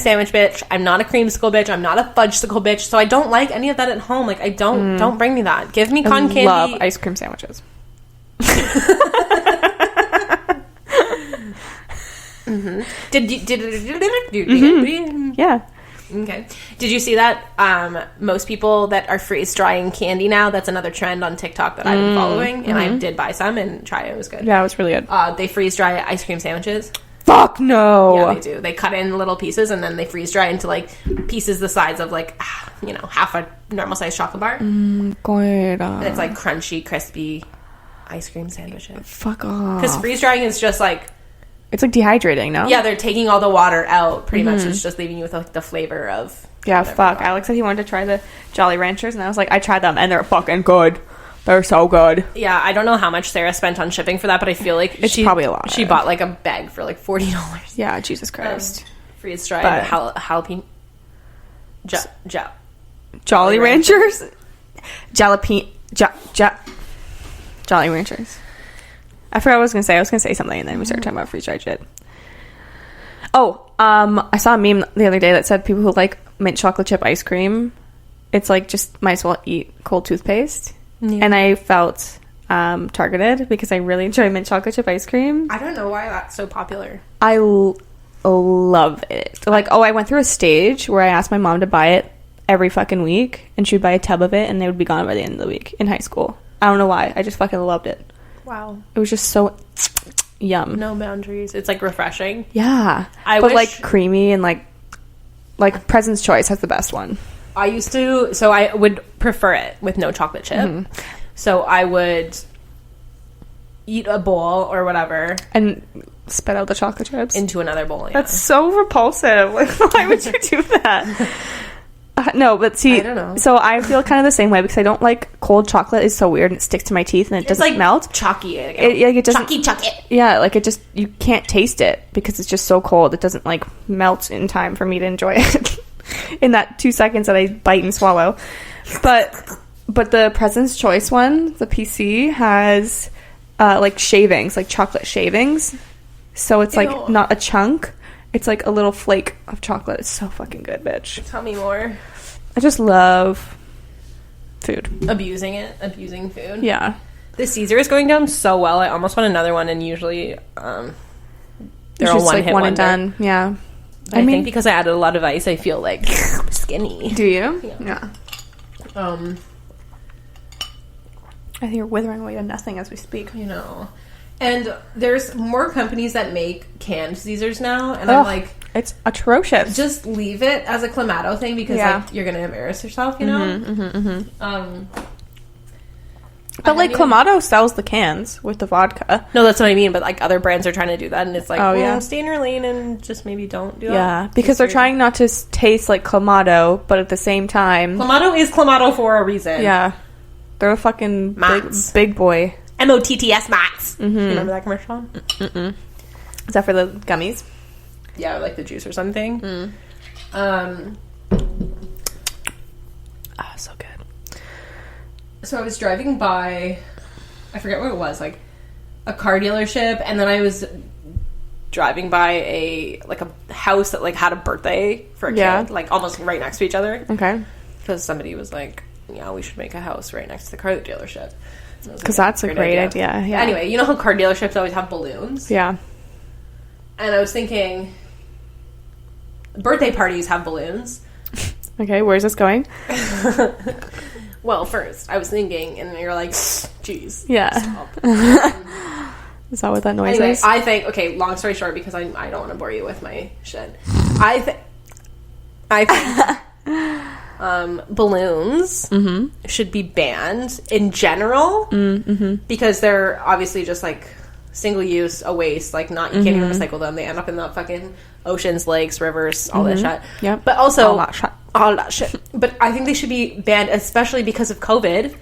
sandwich bitch. I'm not a creamsicle bitch. I'm not a fudgesicle bitch. So I don't like any of that at home. Like, I don't bring me that. Give me cotton candy. I love ice cream sandwiches. Mm-hmm. Did Yeah. Okay. Did you see that most people that are freeze drying candy now, that's another trend on TikTok that I've been following, and I did buy some and try it. It was good. Yeah, it was really good. They freeze dry ice cream sandwiches. Fuck no. Yeah, they do. They cut in little pieces and then they freeze dry into like pieces the size of like, half a normal size chocolate bar. Good. And it's like crunchy, crispy ice cream sandwiches. Fuck off. Because freeze drying is just like, it's like dehydrating, no? yeah, they're taking all the water out. Pretty much, it's just leaving you with like the flavor of. Yeah, fuck. Alex said he wanted to try the Jolly Ranchers, and I was like, I tried them, and they're fucking good. They're so good. Yeah, I don't know how much Sarah spent on shipping for that, but I feel like it's probably a lot. She bought like a bag for like $40. Yeah, Jesus Christ. Freeze dried jalapeno. Jolly Ranchers? Jalapeno. Jolly Ranchers. I forgot what I was going to say. I was going to say something, and then we started talking about freeze-dried shit. Oh, I saw a meme the other day that said people who like mint chocolate chip ice cream, it's like just might as well eat cold toothpaste. Yeah. And I felt targeted because I really enjoy mint chocolate chip ice cream. I don't know why that's so popular. I love it. Like, I went through a stage where I asked my mom to buy it every fucking week, and she would buy a tub of it, and they would be gone by the end of the week in high school. I don't know why. I just fucking loved it. Wow. It was just so yum. No boundaries. It's like refreshing. Yeah. But like creamy and like President's Choice has the best one. I used to, so I would prefer it with no chocolate chip. Mm-hmm. So I would eat a bowl or whatever. And spit out the chocolate chips? Into another bowl, yeah. That's so repulsive. Like, why would you do that? No, but see, I don't know. So I feel kind of the same way because I don't like cold chocolate. Is so weird and it sticks to my teeth and it doesn't melt. Chalky. It doesn't. Chalky. Yeah, like it just, you can't taste it because it's just so cold. It doesn't like melt in time for me to enjoy it in that 2 seconds that I bite and swallow. But the President's Choice one, the PC, has like shavings, like chocolate shavings. So it's like not a chunk. It's like a little flake of chocolate. It's so fucking good, bitch. Tell me more. I just love food. Abusing food. Yeah. The Caesar is going down so well. I almost want another one, and usually they're all one hit one wonder. And done. Yeah. I think because I added a lot of ice, I feel like skinny. Do you? Yeah. I think you're withering away to nothing as we speak. You know. And there's more companies that make canned Caesars now, and I'm like, it's atrocious. Just leave it as a Clamato thing because like you're gonna embarrass yourself, you know. But like Clamato sells the cans with the vodka. No, that's what I mean. But like other brands are trying to do that, and it's like, stay in your lane and just maybe don't do that. Yeah, because they're trying not to taste like Clamato, but at the same time, Clamato is Clamato for a reason. Yeah, they're a fucking big boy. MOTTS Mats. Mm-hmm. You remember that commercial? Mm-mm. Is that for the gummies? Yeah, or like the juice or something. So good. So I was driving by, I forget what it was, like a car dealership, and then I was driving by a house that like had a birthday for a kid, like almost right next to each other. Okay. Because somebody was like, yeah, we should make a house right next to the car dealership. Because that's a great idea. Yeah. Anyway, you know how car dealerships always have balloons? Yeah. And I was thinking, birthday parties have balloons. Okay, where's this going? Well, first, I was thinking, and you're like, jeez. Yeah. Stop. Is that what that noise anyway, is? I think, okay, long story short, because I don't want to bore you with my shit. I think balloons should be banned in general because they're obviously just like single use, a waste, like not, you can't even recycle them. They end up in the fucking oceans, lakes, rivers, all that shit. Yeah. But also all that shit. But I think they should be banned, especially because of COVID.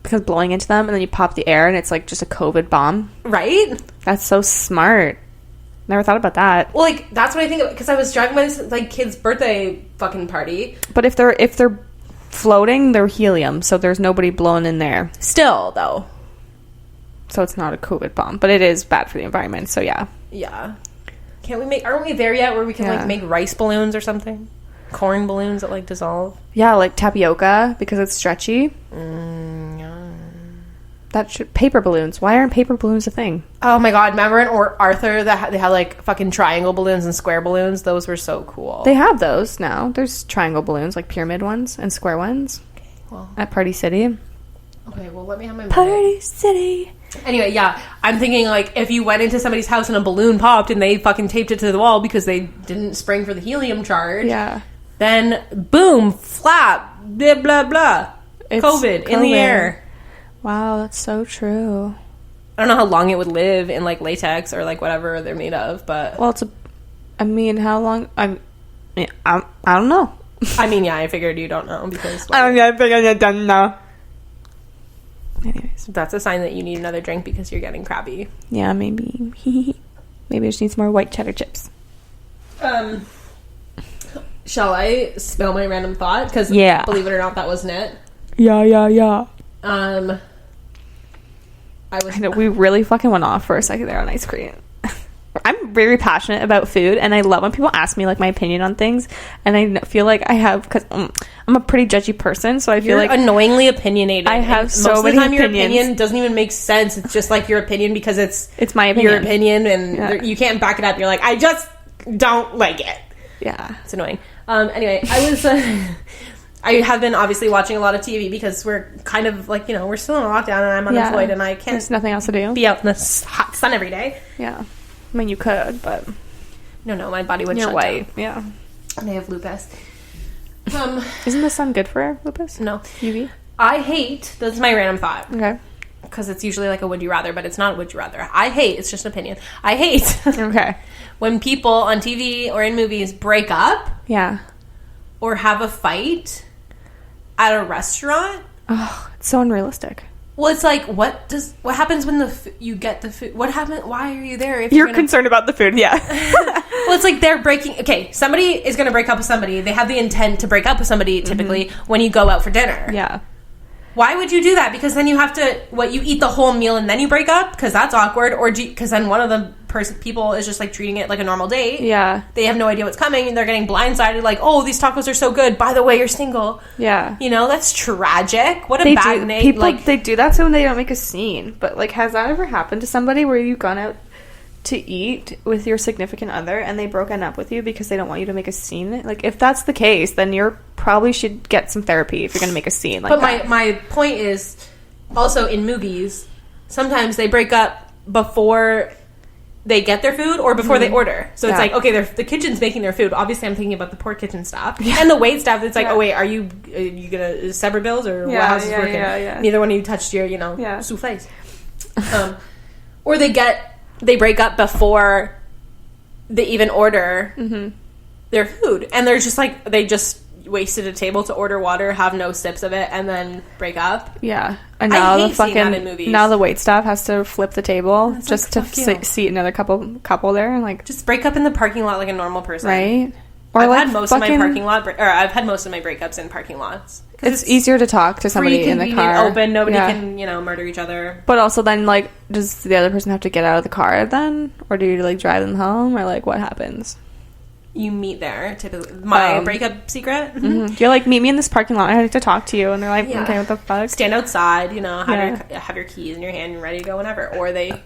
Because blowing into them and then you pop the air and it's like just a COVID bomb. Right? That's so smart. Never thought about that. Well, like, that's what I think of, because I was driving by this, like, kid's birthday fucking party. But if they're floating, they're helium, so there's nobody blown in there. Still, though. So it's not a COVID bomb, but it is bad for the environment, so yeah. Yeah. Can't we make... Aren't we there yet where we can, Yeah. like, make rice balloons or something? Corn balloons that, like, dissolve? Yeah, like tapioca, because it's stretchy. Yeah. That should... Paper balloons. Why aren't paper balloons a thing? Oh, my God. Remember in Arthur that they had, like, fucking triangle balloons and square balloons? Those were so cool. They have those now. There's triangle balloons, like pyramid ones and square ones. Okay, well... At Party City. Okay, well, let me have my... Party City. Anyway, yeah, I'm thinking, like, if you went into somebody's house and a balloon popped and they fucking taped it to the wall because they didn't spring for the helium charge, Yeah. then boom, flap, blah, blah, blah. It's COVID in the air. Wow, that's so true. I don't know how long it would live in, like, latex or, like, whatever they're made of, but... Well, I mean, how long... I don't know. I mean, yeah, I figured you don't know because... I don't know. Anyways. That's a sign that you need another drink because you're getting crabby. Yeah, maybe. Maybe I just need some more white cheddar chips. Shall I spill my random thought? Because, yeah. Believe it or not, that wasn't it. Yeah. I know, we really fucking went off for a second there on ice cream. I'm very passionate about food, and I love when people ask me, like, my opinion on things, and I feel like I have, because I'm a pretty judgy person, so I feel You're like... annoyingly opinionated. I have so most of the many time opinions. Your opinion doesn't even make sense. It's just, like, your opinion because it's my opinion. your opinion, and Yeah. you can't back it up. You're like, I just don't like it. Yeah. It's annoying. Anyway, I have been obviously watching a lot of TV because we're kind of, like, you know, we're still in lockdown, and I'm unemployed, and I can't... There's nothing else to do. Be out in the hot sun every day. Yeah. I mean, you could, but... No, my body would You're shut white. down. Yeah. And I have lupus. Isn't the sun good for lupus? No. UV? I hate... This is my random thought. Okay. Because it's usually like a would you rather, but it's not a would you rather. I hate... It's just an opinion. I hate... Okay. when people on TV or in movies break up... Yeah. Or have a fight... at a restaurant. Oh, it's so unrealistic. Well, it's like, what happens when you get the food? What happened? Why are you there? If You're concerned about the food, yeah. Well, it's like they're breaking... Okay, somebody is going to break up with somebody. They have the intent to break up with somebody, typically, when you go out for dinner. Yeah. Why would you do that? Because then you have to... you eat the whole meal and then you break up? Because that's awkward. Or because then one of the people is just, like, treating it like a normal date. Yeah. They have no idea what's coming, and they're getting blindsided, like, oh, these tacos are so good. By the way, you're single. Yeah. You know, that's tragic. What a bad name. People, like, they do that so when they don't make a scene. But, like, has that ever happened to somebody where you've gone out to eat with your significant other and they broken up with you because they don't want you to make a scene? Like, if that's the case, then you're probably should get some therapy if you're going to make a scene like that. But my point is, also in movies, sometimes they break up before they get their food or before they order. So it's like, okay, the kitchen's making their food. Obviously, I'm thinking about the poor kitchen staff. Yeah. And the wait staff, it's like, oh, wait, are you going to sever bills or how's this working? Yeah. Neither one of you touched your, souffles. Or they break up before they even order their food. And they're just like, they just wasted a table to order water, have no sips of it, and then break up. Yeah. And now I hate seeing that in movies. Now the wait staff has to flip the table just like, to seat another couple there, and like just break up in the parking lot like a normal person, right? Or I've like had most of my parking lot, or I've had most of my breakups in parking lots. It's easier to talk to somebody in the car. Open, nobody can murder each other. But also, then like, does the other person have to get out of the car then, or do you like drive them home, or like what happens? You meet there, typically. My breakup secret. You're like, meet me in this parking lot. I like to talk to you, and they're like, okay, what the fuck? Stand outside, have your keys in your hand and ready to go whenever. Or I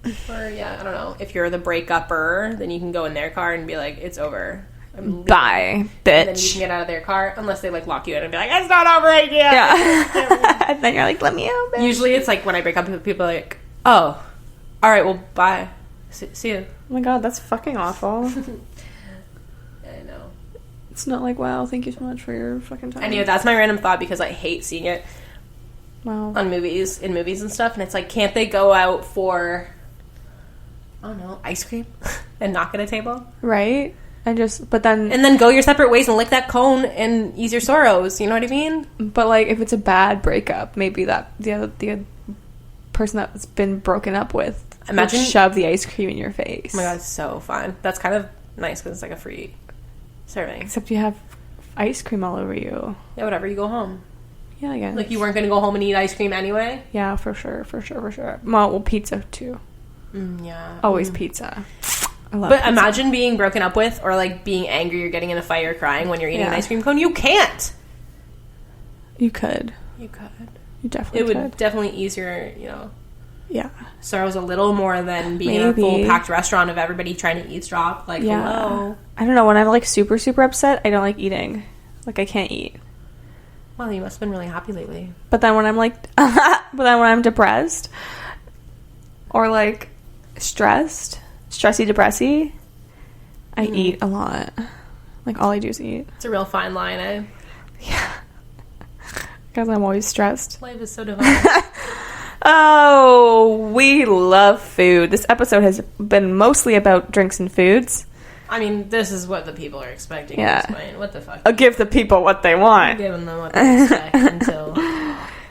don't know. If you're the breakupper, then you can go in their car and be like, it's over. Bye, bitch. And then you can get out of their car, unless they like lock you in and be like, it's not over yet. Yeah. And then you're like, let me out, bitch. Usually it's like when I break up with people, like, oh, all right, well, bye. See you. Oh my god, that's fucking awful. I know. It's not like, wow, thank you so much for your fucking time. Anyway, that's my random thought because I hate seeing it in movies and stuff. And it's like, can't they go out for, I don't know, ice cream and not get a table? Right? And then go your separate ways and lick that cone and ease your sorrows. You know what I mean? But like, if it's a bad breakup, maybe that the person that's been broken up with imagine shove the ice cream in your face. Oh my god, it's so fun. That's kind of nice because it's like a free serving. Except you have ice cream all over you. Yeah, whatever. You go home. Yeah, I guess. Like you weren't going to go home and eat ice cream anyway? Yeah, for sure. Well, pizza too. Yeah. Always pizza. I love But pizza. imagine being broken up with or, like, being angry or getting in a fight or crying when you're eating an ice cream cone. You can't. You could. You could. You definitely It would definitely ease your, Yeah. sorrows a little more than being in a full packed restaurant of everybody trying to eavesdrop. Like, hello. I don't know. When I'm, like, super, super upset, I don't like eating. Like, I can't eat. Well, you must have been really happy lately. But then when I'm, like... but then when I'm depressed... Or, like, stressy, depressy... I eat a lot. Like, all I do is eat. It's a real fine line, eh? Yeah. Because I'm always stressed. Life is so divine. Oh, we love food. This episode has been mostly about drinks and foods. I mean, this is what the people are expecting Yeah. at this point. What the fuck? I'll give the people what they I'm want. giving them what they expect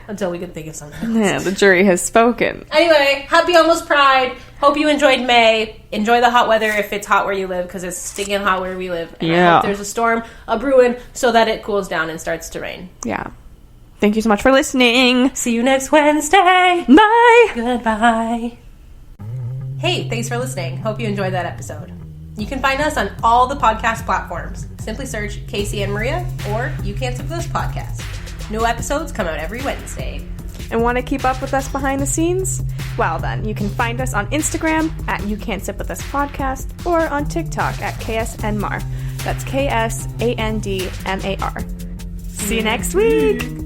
until we can think of something else. Yeah, the jury has spoken. Anyway, happy almost Pride. Hope you enjoyed May. Enjoy the hot weather if it's hot where you live, because it's stinking hot where we live. And I hope there's a storm brewing so that it cools down and starts to rain. Yeah. Thank you so much for listening. See you next Wednesday. Bye. Goodbye. Hey, thanks for listening. Hope you enjoyed that episode. You can find us on all the podcast platforms. Simply search Kasey and Maria or You Can't Sip This Podcast. New episodes come out every Wednesday. And want to keep up with us behind the scenes? Well then, you can find us on Instagram at You Can't Sip With Us Podcast or on TikTok at KSNMAR. That's KSANDMAR. See you next week.